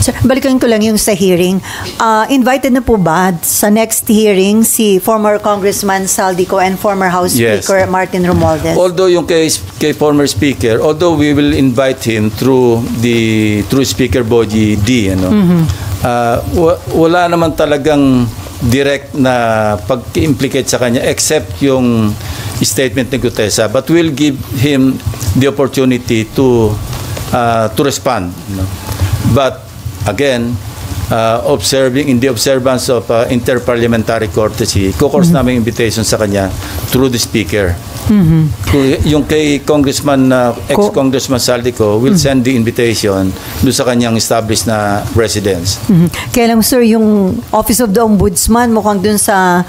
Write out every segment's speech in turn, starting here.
Sir, balikan ko lang yung sa hearing. Invited na po ba sa next hearing si former Congressman Saldico and former House Speaker Martin Romualdez? Although yung kay former Speaker, although we will invite him through Speaker Bogie D, wala naman talagang direct na pag-implicate sa kanya except yung statement ni Gutesa, but we'll give him the opportunity to respond. But again, in the observance of interparliamentary courtesy, kukors namin invitation sa kanya through the Speaker. Yung kay Congressman, ex-Congressman Saldico will send the invitation doon sa kanyang established na residence. Kaya lang, sir, yung Office of the Ombudsman, mukhang dun sa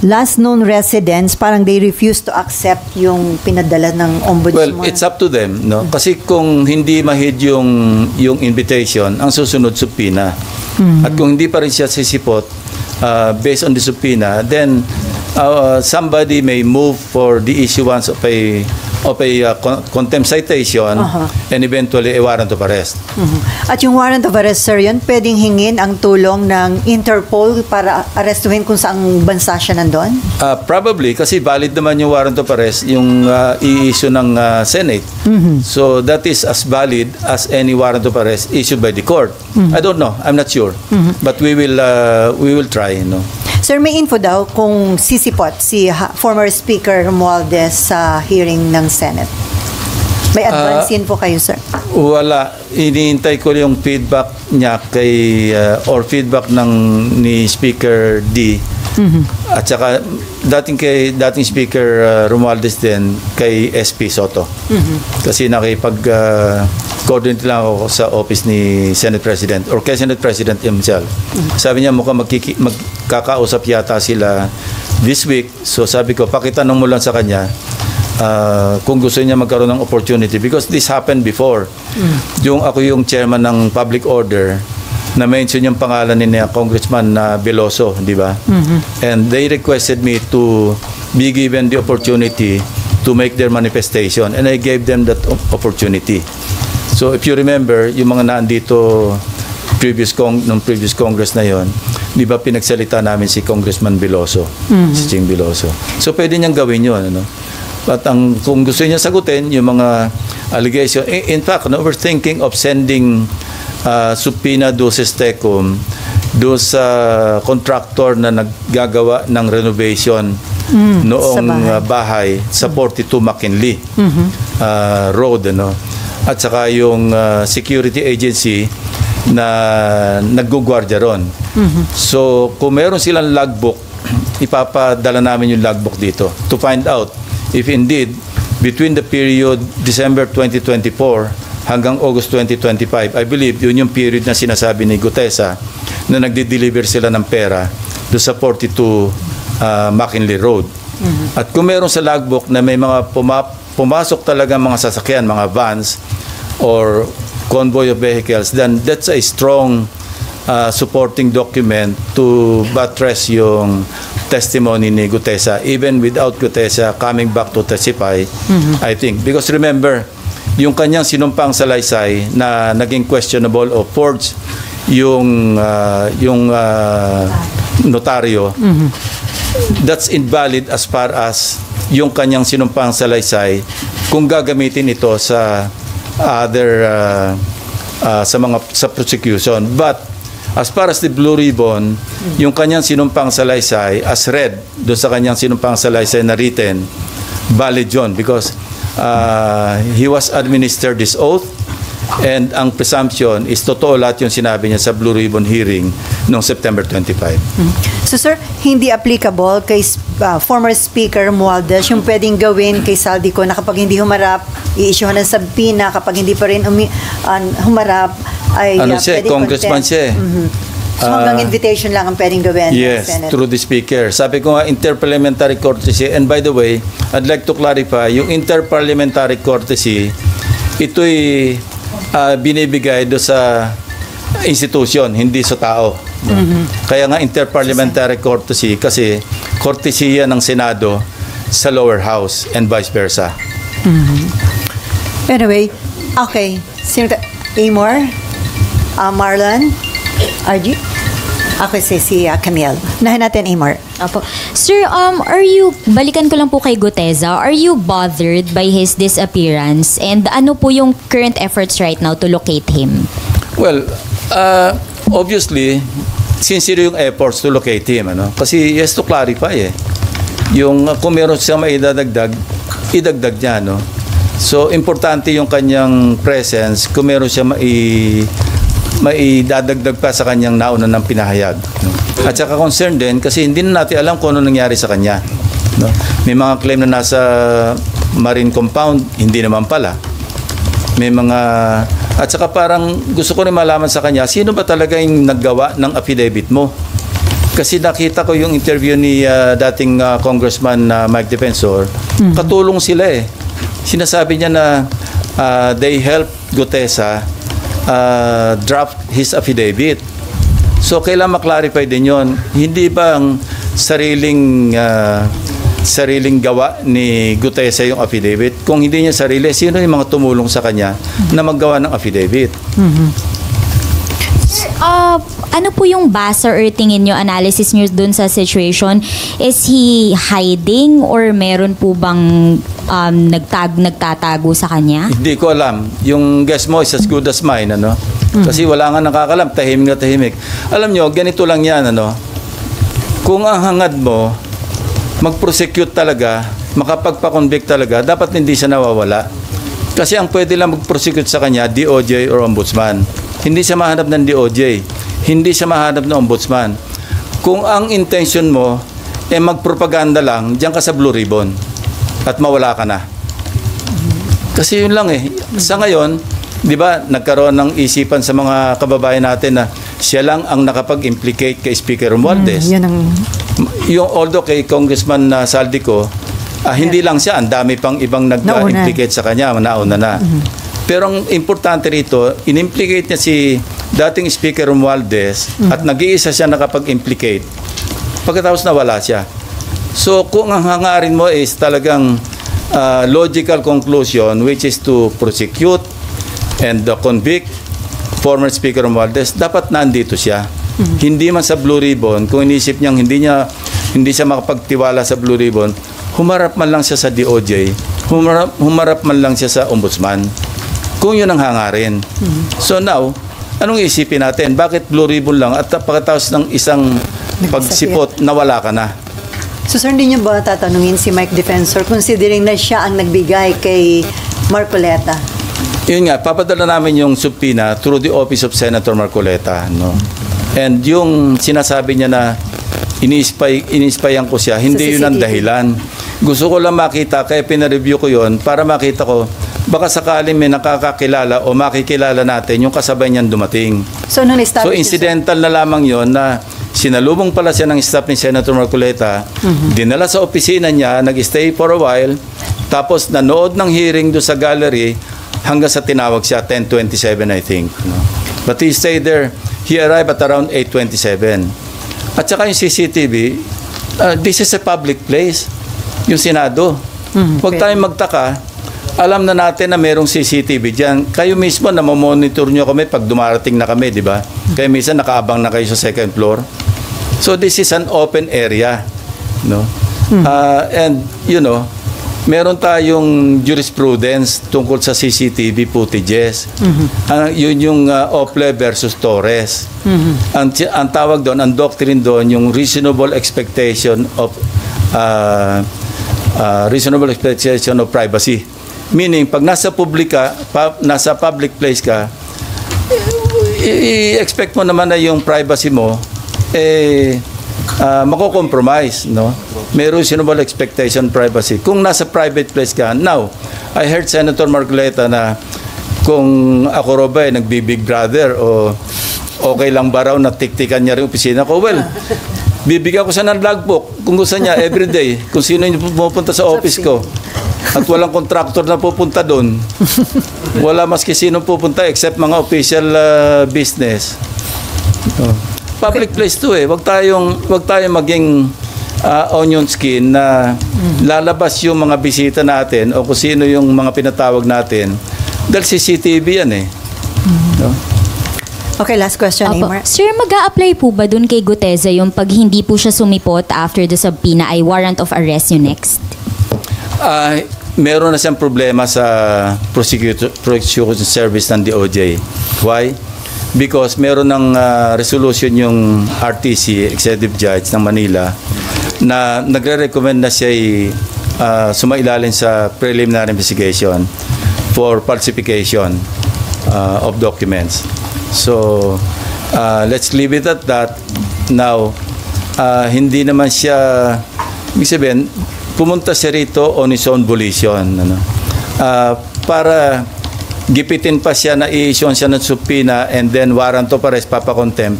last known residence, parang they refuse to accept yung pinadala ng Ombudsman. Well, it's up to them, no? Kasi kung hindi mahid yung invitation, ang susunod subpoena. At kung hindi pa rin siya sisipot, based on the subpoena, then somebody may move for the issuance of a contempt citation and eventually a warrant of arrest. At yung warrant of arrest, sir, yun, pwedeng hingin ang tulong ng Interpol para arestuhin kung saang bansa siya nandun? Probably, kasi valid naman yung warrant of arrest, yung i-issue ng Senate. So that is as valid as any warrant of arrest issued by the court. I don't know, I'm not sure. But we will try, Sir, may info daw kung sisipot si former Speaker Romualdez sa hearing ng Senate. May advance info kayo, sir? Wala. Iniintay ko yung feedback niya or feedback ni Speaker D. At saka dating Speaker Romualdez din kay SP Soto. Kasi coordinate lang ako sa office ni Senate President or kay Senate President himself. Sabi niya mukhang magkakausap yata sila this week. So sabi ko, pakitanong mo lang sa kanya kung gusto niya magkaroon ng opportunity because this happened before. Ako yung chairman ng public order na mention yung pangalan ni Congressman Veloso, di ba? And they requested me to be given the opportunity to make their manifestation and I gave them that opportunity. So if you remember, yung mga naandito previous Congress na yon, di ba pinagsalita namin si Congressman Veloso, si Ching Veloso. So pwede niyang gawin yun, But kung gusto niya sagutin yung mga allegation, in fact, we're thinking of sending subpoena doses tecum do sa contractor na naggagawa ng renovation noong bahay sa 42 McKinley Road, at saka yung security agency na naggugwardya ron. So kung meron silang logbook, ipapadala namin yung logbook dito to find out if indeed between the period December 2024 hanggang August 2025, I believe yun yung period na sinasabi ni Gutesa na nagde-deliver sila ng pera do sa 42 McKinley Road. At kung meron sa logbook na may mga pumasok talaga mga sasakyan, mga vans or convoy of vehicles, then that's a strong supporting document to buttress yung testimony ni Gutesa, even without Gutesa coming back to testify, I think. Because remember, yung kanyang sinumpang salaysay na naging questionable o forged yung notaryo, that's invalid as far as yung kanyang sinumpang salaysay kung gagamitin ito sa other sa prosecution. But as far as the Blue Ribbon, yung kanyang sinumpang salaysay as read doon sa kanyang sinumpang salaysay na written, valid yun because he was administered this oath and ang presumption is totoo lahat yung sinabi niya sa Blue Ribbon hearing noong September 25. So sir, hindi applicable kay former Speaker Romualdez yung pwedeng gawin kay Saldico na kapag hindi humarap, i-issuehan ng subpoena, kapag hindi pa rin humarap, ay siya, congressman siya. So hanggang invitation lang ang pwedeng gawin. Yes, through the Speaker. Sabi ko nga, interparliamentary courtesy. And by the way, I'd like to clarify, yung interparliamentary courtesy, ito'y binibigay do sa institution, hindi sa tao. Kaya nga interparliamentary courtesy kasi courtesy ng Senado sa lower house and vice versa. Anyway, okay. Amor? Marlon? RG? Ako si Camille. Unahin natin, Amar. Opo. Sir, balikan ko lang po kay Guteza. Are you bothered by his disappearance? And ano po yung current efforts right now to locate him? Well, obviously, sincere yung efforts to locate him. Ano? Kasi he has to clarify yung kung meron siya maidadagdag, idagdag niya. No? So, importante yung kanyang presence kung meron siya maidadagdag pa sa kanyang nauna ng pinahayag. No? At saka concerned din kasi hindi na natin alam kung ano nangyari sa kanya. No? May mga claim na nasa marine compound, hindi naman pala. May mga... At saka parang gusto ko rin malaman sa kanya, sino ba talaga yung naggawa ng affidavit mo? Kasi nakita ko yung interview ni dating Congressman Mike Defensor, katulong sila Sinasabi niya na they helped Guteza draft his affidavit. So, kailangan maklarify din yun. Hindi ba ang sariling gawa ni Guteza yung affidavit? Kung hindi niya sarili, sino yung mga tumulong sa kanya na maggawa ng affidavit? Ano po yung basa or tingin nyo, analysis nyo dun sa situation? Is he hiding or meron po bang nagtatago sa kanya? Hindi ko alam. Yung guess mo is as good as mine, ano? Kasi wala nga nakakalam, tahimik na tahimik. Alam nyo, ganito lang yan, ano? Kung ang hangad mo, mag-prosecute talaga, makapagpa-convict talaga, dapat hindi siya nawawala. Kasi ang pwede lang mag-prosecute sa kanya, DOJ or Ombudsman. Hindi siya mahanap ng DOJ. Hindi siya mahanap ng Ombudsman. Kung ang intention mo magpropaganda lang, diyan ka sa Blue Ribbon at mawala ka na. Kasi yun lang Sa ngayon, di ba, nagkaroon ng isipan sa mga kababayan natin na siya lang ang nakapag-implicate kay Speaker Romualdez. Although kay Congressman Saldico, hindi lang siya, ang dami pang ibang nag-implicate sa kanya, nauna na. Pero ang importante rito, in-implicate niya si dating Speaker Romualdez at nag-iisa siya nakapag-implicate. Pagkatapos nawala siya. So kung ang hangarin mo is talagang logical conclusion, which is to prosecute and convict former Speaker Romualdez, dapat nandito siya. Hindi man sa Blue Ribbon, kung inisip niyang hindi siya makapagtiwala sa Blue Ribbon, humarap man lang siya sa DOJ, humarap man lang siya sa Ombudsman. Kung yun ang hangarin. So now, anong isipin natin? Bakit Blue Ribbon lang at pagkatapos ng isang pagsipot, nawala ka na? So sir, hindi niyo ba tatanungin si Mike Defensor considering na siya ang nagbigay kay Marcoleta? Yun nga, papadala namin yung subpoena through the office of Senator Marcoleta. No? And yung sinasabi niya na iniispayan ko siya, hindi yun ang dahilan. Gusto ko lang makita, kaya pinareview ko yun para makita ko, baka sakaling may nakakakilala o makikilala natin yung kasabay niyan dumating. So incidental na lamang yon na sinalubong pala siya ng staff ni Senator Marcoleta, dinala sa opisina niya, nag-stay for a while, tapos nanood ng hearing doon sa gallery hanggang sa tinawag siya, 10:27 I think. No? But he stayed there. He arrived at around 8:27. At saka yung CCTV, this is a public place, yung Senado. Huwag tayong magtaka, alam na natin na mayroong CCTV dyan. Kayo mismo na mamonitor nyo kami pag dumarating na kami, di ba? Kaya minsan nakaabang na kayo sa second floor. So this is an open area, no? And you know, meron tayong jurisprudence tungkol sa CCTV footages. Yun yung Ople versus Torres. Ang tawag doon, ang doctrine doon, yung reasonable expectation of privacy. Meaning, pag nasa public place ka, i-expect mo naman na yung privacy mo mako-compromise, no? May reasonable expectation privacy. Kung nasa private place ka, now, I heard Senator Marcoleta na kung ako raw ba nagbi-Big Brother o okay lang ba raw na tiktikan niya rin opisina ko, well, bibigyan ko siya ng logbook kung gusto niya everyday, kung sino yung pupunta sa office ko. At walang contractor na pupunta doon. Wala maski sino pupunta except mga official business. Public place to Wag tayong maging onion skin na lalabas yung mga bisita natin o kung sino yung mga pinatawag natin. Dahil CCTV yan No? Okay, last question, Opo. Amar. Sir, mag-a-apply po ba dun kay Guteza yung pag hindi po siya sumipot after the subpoena ay warrant of arrest yung next? Meron na siyang problema sa prosecution service ng DOJ. Why? Because meron ng resolution yung RTC, Executive Judge ng Manila, na nagre-recommend na siya sumailalim sa preliminary investigation for falsification of documents. So, let's leave it at that. Now, hindi naman siya, ibig sabihin, pumunta siya rito on his own volition. Para gipitin pa siya na i-issue siya ng subpoena and then warrant of arrest, papakontempt,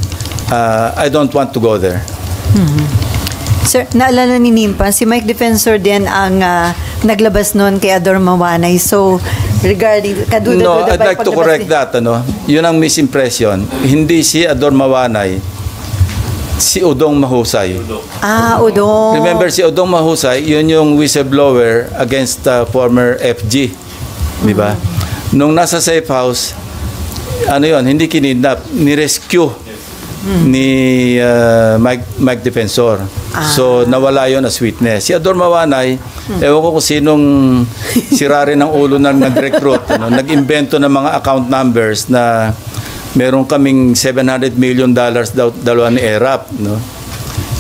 I don't want to go there. Sir, naalala ni Nimpa, si Mike Defensor din ang naglabas noon kay Ador Mawanay. So, regarding kaduda-duda No, I'd like to correct that. Yun ang misimpression. Hindi si Ador Mawanay, si Udong Mahusay. Udong. Remember, si Udong Mahusay, yun yung whistleblower against former FG. Di ba? Nung nasa safe house, hindi kinidnap, ni-rescue ni Mike Defensor. So, nawala yon as witness. Si Ador Mawanay, ewan ko kung sinong sirari ng ulo na nag-recruit. Nag-invento ng mga account numbers na meron kaming $700 million dalawa ni ERAP,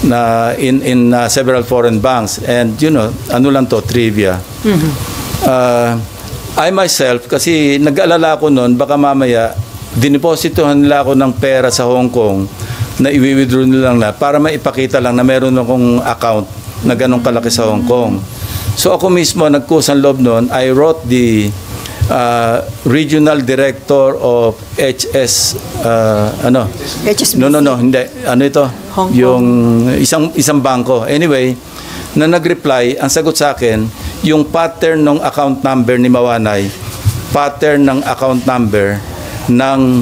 na in several foreign banks. And ano lang to, trivia. I myself, kasi nag-alala ko noon, baka mamaya dinipositohan nila ako ng pera sa Hong Kong na i-withdraw nila lang para maipakita lang na meron akong account na ganong kalaki sa Hong Kong. So ako mismo nagkusang loob noon. I wrote the regional director of HSBC. No, hindi. Ano ito? Hong Kong. Yung isang bangko. Anyway, na nag-reply, ang sagot sa akin, yung pattern ng account number ni Mawanay, pattern ng account number ng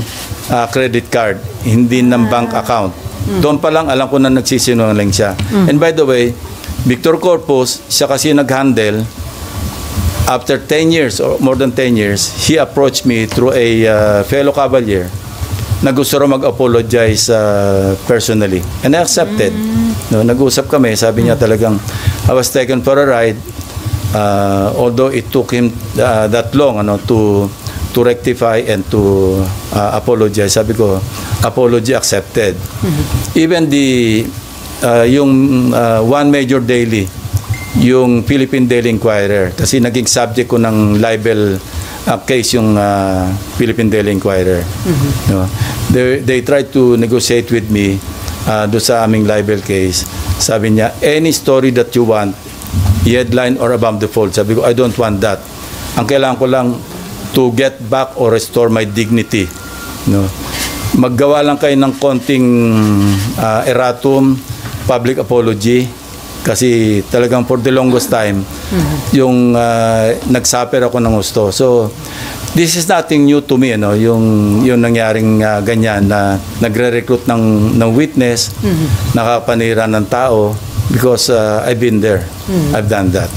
credit card, hindi ng bank account. Doon pa lang alam ko na nagsisinungaling siya. And by the way, Victor Corpus, siya kasi nag-handle. After 10 years or more than 10 years, he approached me through a fellow cavalier na gusto rin mag-apologize personally. And I accepted. Nag-usap kami, sabi niya talagang, I was taken for a ride, although it took him that long to rectify and to apologize. Sabi ko, apology accepted. Even yung one major daily, yung Philippine Daily Inquirer, kasi naging subject ko ng libel case yung Philippine Daily Inquirer. They tried to negotiate with me do sa aming libel case. Sabi niya, any story that you want, headline or above the fold. Sabi ko, I don't want that. Ang kailangan ko lang to get back or restore my dignity. Maggawa lang kayo ng konting erratum, public apology, kasi talagang for the longest time, yung nagsuffer ako ng gusto. So, this is nothing new to me, yung nangyaring ganyan na nagre-recruit ng witness, nakapanira ng tao, because I've been there. I've done that.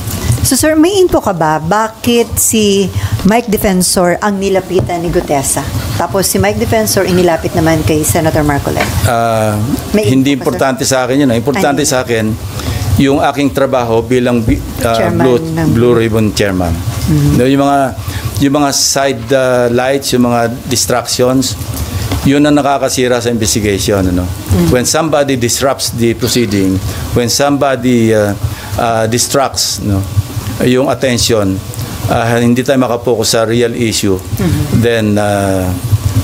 So sir, may info ka ba? Bakit si Mike Defensor ang nilapitan ni Gutesa? Tapos si Mike Defensor inilapit naman kay Senator Marcoleta. Hindi importante sa akin yun. Importante sa akin yung aking trabaho bilang Blue Ribbon Chairman. Yung mga side lights, yung mga distractions, yun ang nakakasira sa investigation. When somebody disrupts the proceeding, when somebody distracts yung attention, hindi tayo makapokus sa real issue, then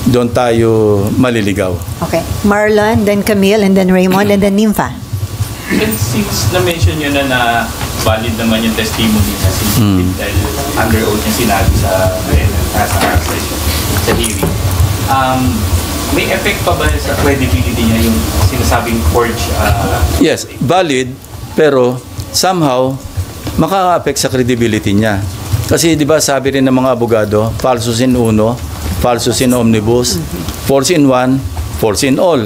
doon tayo maliligaw. Okay. Marlon, then Camille, and then Raymond, and then Nympha. Since na-mention nyo na valid naman yung testimony na dahil under oath yung sinabi sa hearing, may effect pa ba sa credibility niya yung sinasabing forged? Yes, valid, pero somehow makaka-affect sa credibility niya. Kasi di ba sabi rin ng mga abogado, falsus in uno, falsus in omnibus, false in one, false in all.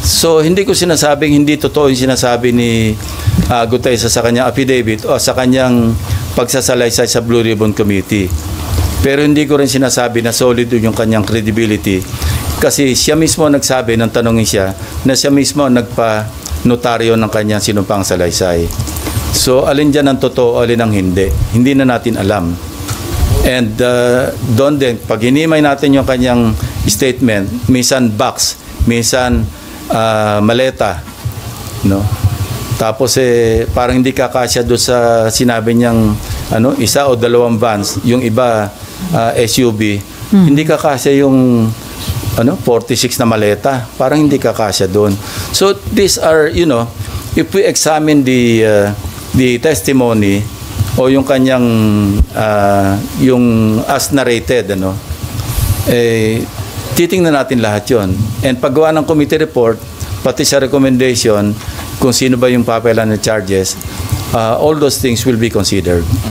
So hindi ko sinasabing hindi totoo yung sinasabi ni Gutesa sa kanyang affidavit o sa kanyang pagsasalaysay sa Blue Ribbon Committee. Pero hindi ko rin sinasabi na solid yung kanyang credibility. Kasi siya mismo nagsabi, nang tanongin siya, na siya mismo nagpa-notaryo ng kanyang sinumpang salaysay. So, alin dyan ang totoo, alin ang hindi. Hindi na natin alam. And doon din, pag hinimay natin yung kanyang statement, minsan box, minsan maleta, no? Tapos parang hindi kakasya doon sa sinabi niyang isa o dalawang vans, yung iba SUV, hindi kakasya yung 46 na maleta, parang hindi kakasya doon. So these are, if we examine the testimony o yung kanyang yung as narrated, titingnan natin lahat yon. And paggawa ng committee report, pati sa recommendation, kung sino ba yung papelan ng charges, all those things will be considered.